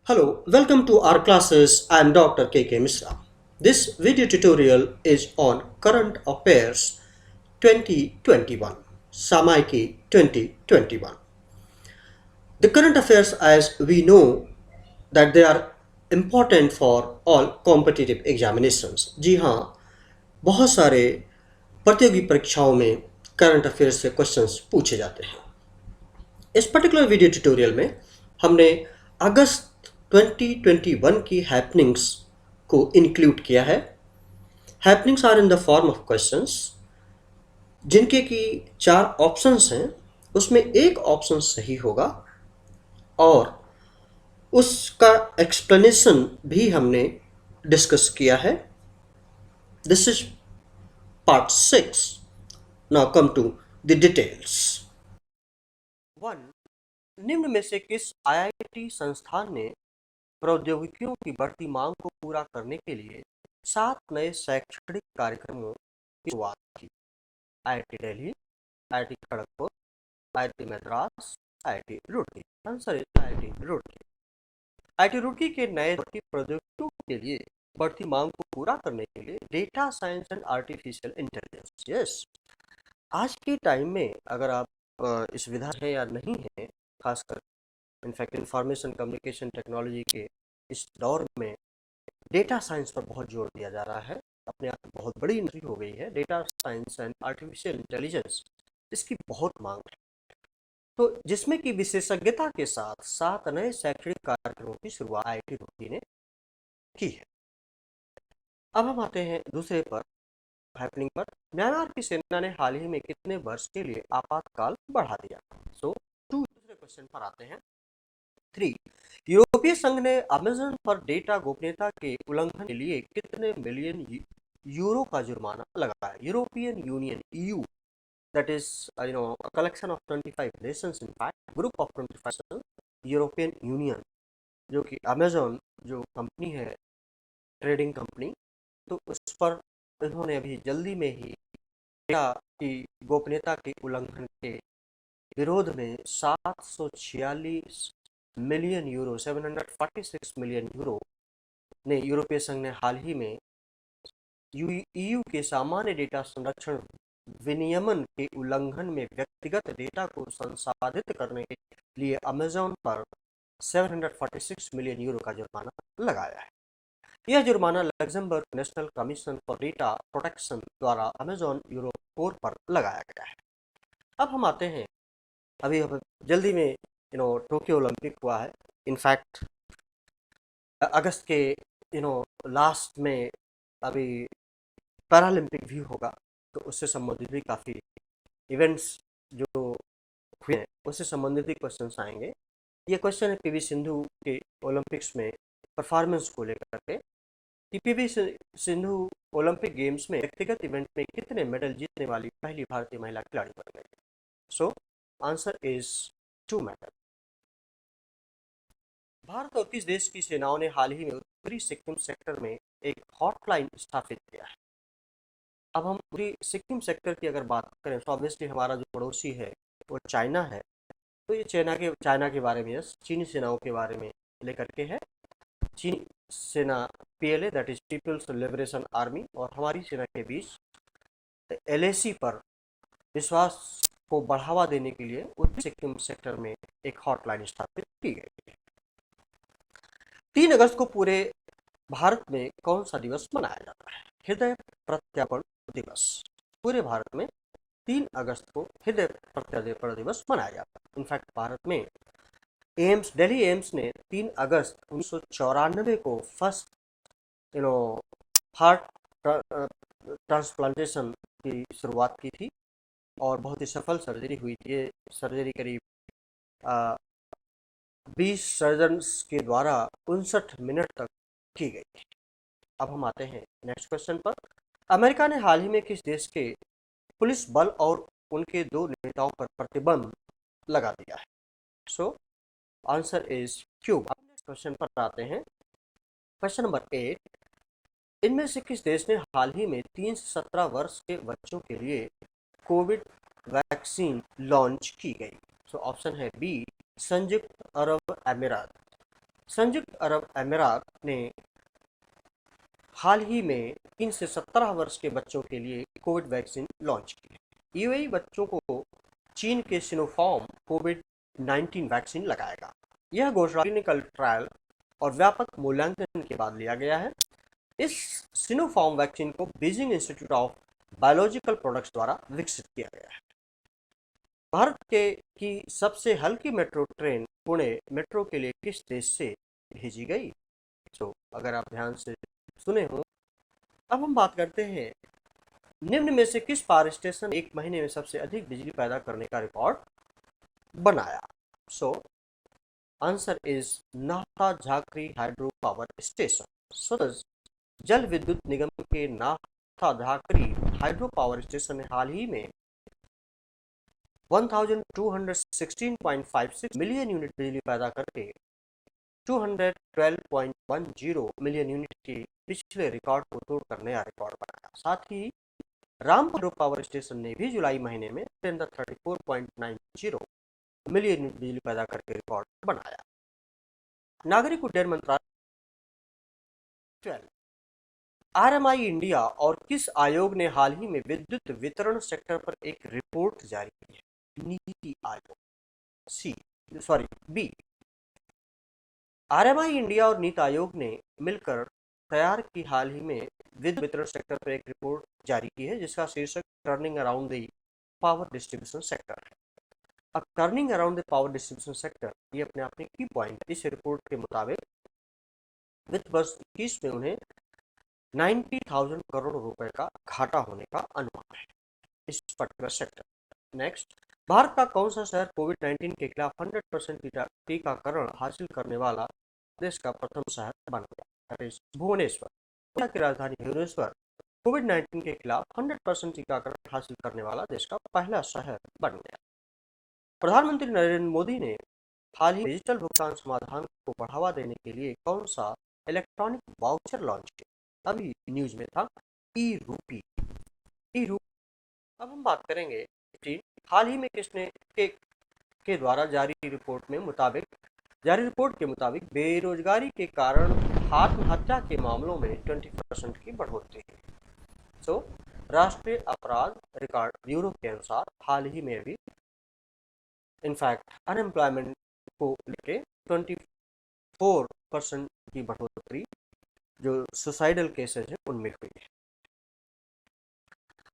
Hello, welcome to our classes. I am Dr. K.K. Misra. This video tutorial is on Current Affairs 2021, Samaiki 2021. The current affairs, as we know, that they are important for all competitive examinations. जी हाँ, बहुत सारे प्रतियोगी परीक्षाओं में current affairs से questions पूछे जाते हैं। इस पर्टिकुलर वीडियो ट्यूटोरियल में हमने अगस्त 2021 की हैपनिंग्स को इंक्लूड किया है। Happenings are in the form of questions जिनके की 4 ऑप्शंस हैं, उसमें एक ऑप्शन सही होगा और उसका एक्सप्लेनेशन भी हमने डिस्कस किया है। This is part 6। Now come to the details. 1, निम्न में से किस आईआईटी संस्थान ने प्रौद्योगिकियों की बढ़ती मांग को पूरा करने के लिए 7 नए शैक्षणिक कार्यक्रमों की शुरुआत की? IIT Delhi, IIT Kharagpur, IIT Madras, IIT Roorkee. Answer is IIT Roorkee. IIT Roorkee के नए दौर की प्रौद्योगिकियों के लिए बढ़ती मांग को पूरा करने के लिए data science and artificial intelligence, yes, आज के टाइम में अगर आप इस विधा है या नहीं है, खासकर इनफैक्ट इंफॉर्मेशन कम्युनिकेशन टेक्नोलॉजी के इस दौर में डेटा साइंस पर बहुत जोर दिया जा रहा है। अपने आप में बहुत बड़ी इंडस्ट्री हो गई है data science and artificial intelligence, इसकी बहुत मांग है। तो जिसमें कि विशेषज्ञता के साथ 7 नए शैक्षणिक कार्यक्रमों की शुरुआत आईआईटी रुड़की ने की है। अब हम आते हैं दूसरे पर, हैपनिंग पर। म्यांमार की सेना ने हाल ही में कितने वर्ष के लिए आपातकाल बढ़ा दिया? सो दूसरे क्वेश्चन पर आते हैं। 3, यूरोपीय संघ ने अमेजन पर डेटा गोपनीयता के उल्लंघन के लिए कितने मिलियन यूरो का जुर्माना लगाया? European union, EU, that is a collection of 25 nations, in fact group of 25 nations, European union, जो कि अमेजोन जो कंपनी है, ट्रेडिंग कंपनी, तो उस पर इन्होंने अभी जल्दी में ही डेटा की गोपनीयता के उल्लंघन के विरोध में 746 मिलियन यूरो, 746 मिलियन यूरो ने यूरोपीय संघ ने हाल ही में ईयू के सामान्य डेटा संरक्षण विनियमन के उल्लंघन में व्यक्तिगत डेटा को संसाधित करने के लिए अमेजोन पर 746 मिलियन यूरो का जुर्माना लगाया है। यह जुर्माना Luxembourg national commission for data protection द्वारा अमेजोन यूरोप कोर पर लगाया गया है। अब हम आते हैं, अभी जल्दी में टोक्यो ओलंपिक हुआ है। इनफैक्ट अगस्त के लास्ट में अभी पैरालंपिक भी होगा, तो उससे संबंधित भी काफ़ी इवेंट्स जो हुए हैं उससे संबंधित भी क्वेश्चन आएंगे। ये क्वेश्चन है पीवी सिंधु के ओलंपिक्स में परफॉर्मेंस को लेकर के कि पीवी सिंधु ओलंपिक गेम्स में व्यक्तिगत इवेंट में कितने मेडल जीतने वाली पहली भारतीय महिला खिलाड़ी बन गई? So answer is 2 medal. Bharat और किस देश की सेनाओं ने हाल ही में उत्तरी सिक्किम सेक्टर में एक हॉटलाइन स्थापित किया है? अब हम पूरी सिक्किम सेक्टर की अगर बात करें तो ऑब्वियसली हमारा जो पड़ोसी है वो चाइना है। तो ये चाइना के बारे में, चीनी सेनाओं के बारे में लेकर के है। चीनी सेना PLA, that is People's Liberation Army, और हमारी सेना के बीच एलएसी पर विश्वास को बढ़ावा देने के लिए उत्तरी सिक्किम सेक्टर में एक हॉटलाइन स्थापित की गई है। 3 अगस्त को पूरे भारत में कौन सा दिवस मनाया जाता है? हृदय प्रत्यार्पण दिवस। पूरे भारत में 3 अगस्त को हृदय प्रत्यार्पण दिवस मनाया जाता है। इनफैक्ट भारत में दिल्ली एम्स ने 3 अगस्त 1994 को फर्स्ट हार्ट ट्रांसप्लांटेशन की शुरुआत की थी और बहुत ही सफल सर्जरी हुई थी। ये सर्जरी करीब 20 सर्जन्स के द्वारा 59 मिनट तक की गई थी। अब हम आते हैं नेक्स्ट क्वेश्चन पर। अमेरिका ने हाल ही में किस देश के पुलिस बल और उनके 2 नेताओं पर प्रतिबंध लगा दिया है? So answer is Cuba. Next question पर आते हैं, क्वेश्चन नंबर 8। इनमें से किस देश ने हाल ही में 3 से 17 वर्ष के बच्चों के लिए कोविड वैक्सीन लॉन्च की गई? सो ऑप्शन है बी, संयुक्त अरब अमीरात, संयुक्त अरब अमीरात ने हाल ही में 3 से 17 वर्ष के बच्चों के लिए कोविड वैक्सीन लॉन्च की है। यूएई बच्चों को चीन के सिनोफार्म कोविड 19 वैक्सीन लगाएगा। यह घोषणा क्लिनिकल ट्रायल और व्यापक मूल्यांकन के बाद लिया गया है। इस सिनोफार्म वैक्सीन को Beijing institute of biological products द्वारा विकसित किया गया है। भारत की सबसे हल्की मेट्रो ट्रेन पुणे मेट्रो के लिए किस देश से भेजी गई? अगर आप ध्यान से सुने हो, अब हम बात करते हैं निम्न में से किस पावर स्टेशन एक महीने में सबसे अधिक बिजली पैदा करने का रिकॉर्ड बनाया? Answer is Nathpa Jhakri hydro power station. Jal Vidyut Nigam के Nathpa Jhakri hydro power station ने हाल ही में 1216.56 मिलियन यूनिट बिजली पैदा करके 212.10 मिलियन यूनिट के पिछले रिकॉर्ड को तोड़कर नया रिकॉर्ड बनाया। साथ ही रामपुर पावर स्टेशन ने भी जुलाई महीने में 34.90 मिलियन यूनिट बिजली पैदा करके रिकॉर्ड बनाया। नागरिक उड्डयन मंत्रालय 12 आरएमआई इंडिया और किस आयोग ने हाल ही में विद्युत वितरण सेक्टर पर एक रिपोर्ट जारी की है? NITI Aayog. B. RMI India और नीति आयोग ने मिलकर तैयार की हाल ही में विद्युत वितरण सेक्टर पर एक रिपोर्ट जारी की है, जिसका शीर्षक turning around the power distribution sector है। अब turning around the power distribution sector ये अपने आप में की पॉइंट है। इस रिपोर्ट के मुताबिक वित्त वर्ष 21 में उन्हें 90,000 करोड़ रुपए का घाटा होने का अनुमान है इस पर्टिकुलर सेक्टर। नेक्स्ट, भारत का कौन सा शहर कोविड-19 के खिलाफ 100% टीकाकरण हासिल करने वाला देश का प्रथम शहर बन गया? That is Bhubaneswar. ओडिशा की राजधानी भुवनेश्वर कोविड-19 के खिलाफ 100% टीकाकरण हासिल करने वाला देश का पहला शहर बन गया। प्रधानमंत्री नरेंद्र मोदी ने हाल ही डिजिटल भुगतान समाधान को बढ़ावा देने के लिए कौन सा इलेक्ट्रॉनिक वाउचर लॉन्च किया? अभी न्यूज में था ई रूपी। अब हम बात करेंगे कि हाल ही में किसने के द्वारा जारी रिपोर्ट के मुताबिक बेरोजगारी के कारण आत्महत्या के मामलों में 20% की बढ़ोतरी है। राष्ट्रीय अपराध रिकॉर्ड ब्यूरो के अनुसार हाल ही में भी इनफैक्ट अनएम्प्लॉयमेंट को लेके 24% की बढ़ोतरी जो सुसाइडल केसेस है उनमें हुई है।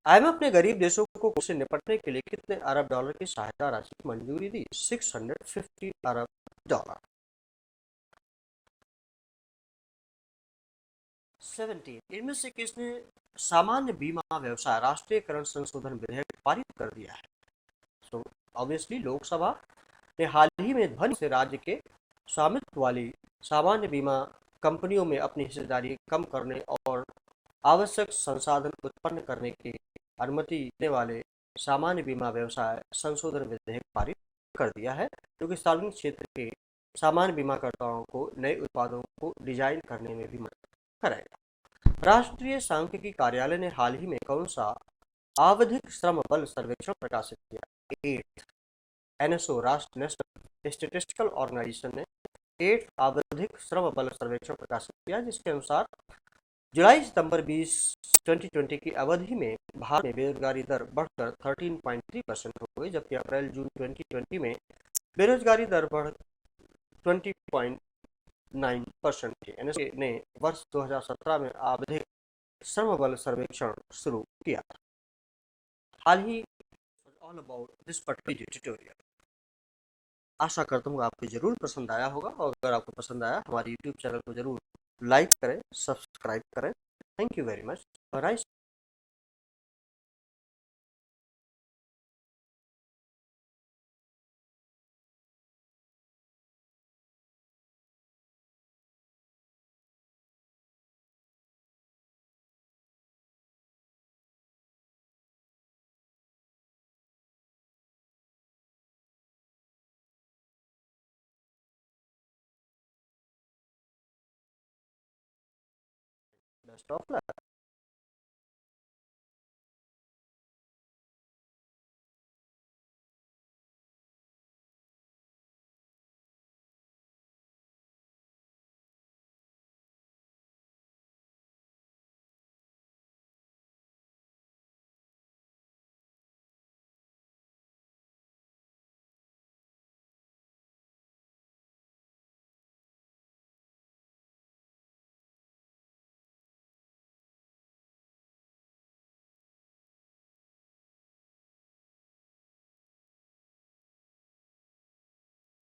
आईएमएफ ने गरीब देशों को कोविड से निपटने के लिए कितने अरब डॉलर की सहायता राशि की मंजूरी दी? 650 अरब डॉलर। 17 इनमें से किसने सामान्य बीमा व्यवसाय राष्ट्रीयकरण संशोधन विधेयक पारित कर दिया है? ऑब्वियसली लोकसभा ने हाल ही में ध्वनि से राज्य के स्वामित्व वाली सामान्य बीमा कंपनियों में अपनी हिस्सेदारी कम करने और आवश्यक संसाधन उत्पन्न करने की अनुमति देने वाले सामान्य बीमा व्यवसाय संशोधन विधेयक पारित कर दिया है, जो कि सार्वजनिक क्षेत्र के सामान्य बीमाकर्ताओं को नए उत्पादों को डिजाइन करने में भी मदद करेगा। राष्ट्रीय सांख्यिकी कार्यालय ने हाल ही में कौन सा आवधिक श्रम बल सर्वेक्षण प्रकाशित किया? 8 एनएसओ राष्ट्रीय नेशनल स्टैटिस्टिकल ऑर्गेनाइजेशन ने 8 आवधिक श्रम बल सर्वेक्षण प्रकाशित किया, जिसके अनुसार जुलाई सितंबर 2020 की अवधि में भारत में बेरोजगारी दर बढ़कर 13.3% हो गई, जबकि अप्रैल जून 2020 में बेरोजगारी दर बढ़ 20.9% थी। एनएसए ने वर्ष 2017 में आवधिक श्रम बल सर्वेक्षण शुरू किया था। हाल ही all about this particular tutorial. आशा करता हूँ आपको जरूर पसंद आया होगा, और अगर आपको पसंद आया हमारे यूट्यूब चैनल को जरूर लाइक करें, सब्सक्राइब करें। Thank you very much. Best of luck.